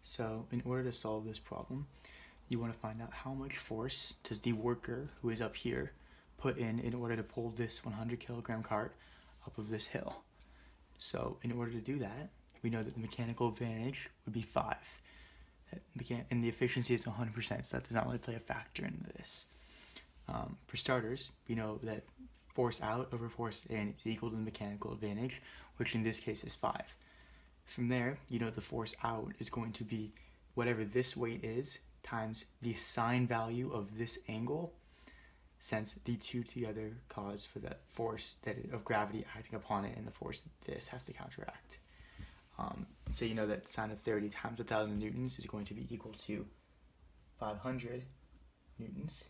So in order to solve this problem, you want to find out how much force does the worker who is up here put in order to pull this 100 kilogram cart up of this hill. So in order to do that, we know that the mechanical advantage would be 5. And the efficiency is 100%, so that does not really play a factor into this. For starters, we know that force out over force in is equal to the mechanical advantage, which in this case is 5. From there, you know the force out is going to be whatever this weight is times the sine value of this angle, since the two together cause for the force of gravity acting upon it and the force that this has to counteract. So you know that sine of 30 times 1,000 newtons is going to be equal to 500 newtons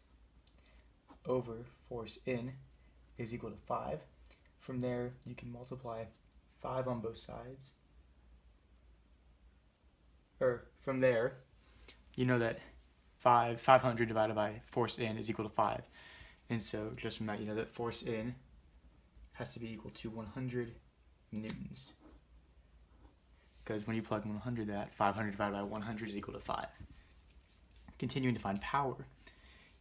over force in is equal to 5. From there, you can multiply 5 on both sides. From there, you know that 500 divided by force in is equal to 5. And so just from that, you know that force in has to be equal to 100 newtons. Because when you plug 100 that, 500 divided by 100 is equal to 5. Continuing to find power,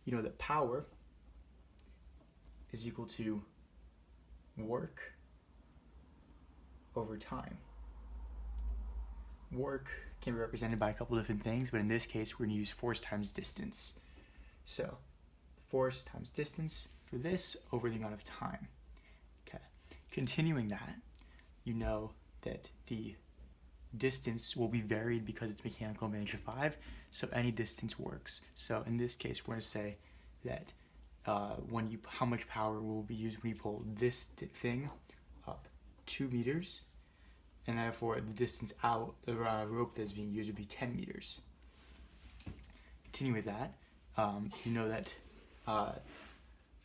you know that power is equal to work over time. Work can be represented by a couple different things, but in this case, we're going to use force times distance. So, force times distance for this over the amount of time. Okay. Continuing that, you know that the distance will be varied because it's mechanical advantage of 5, so any distance works. So in this case, we're going to say that how much power will be used when you pull this thing up 2 meters, and therefore the distance out, the rope that is being used would be 10 meters. Continuing with that, you know that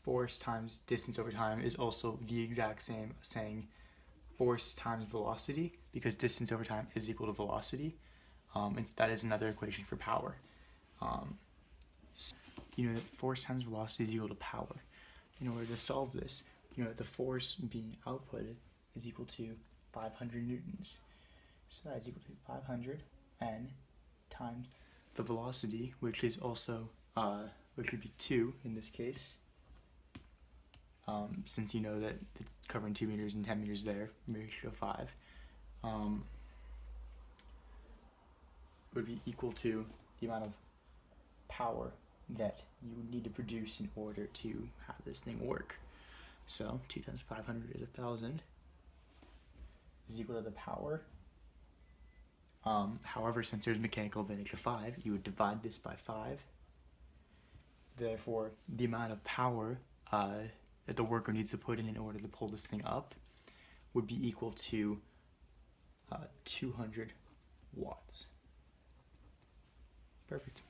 force times distance over time is also the exact same as saying force times velocity, because distance over time is equal to velocity, and that is another equation for power. So you know that force times velocity is equal to power. In order to solve this, you know that the force being outputted is equal to 500 newtons. So that is equal to 500 n times the velocity, which is also, which would be 2 in this case, since you know that it's covering 2 meters and 10 meters there, ratio 5, would be equal to the amount of power that you need to produce in order to have this thing work. So 2 times 500 is 1,000 is equal to the power. However, since there's mechanical advantage of 5, you would divide this by 5. Therefore, the amount of power that the worker needs to put in order to pull this thing up would be equal to 200 watts. Perfect.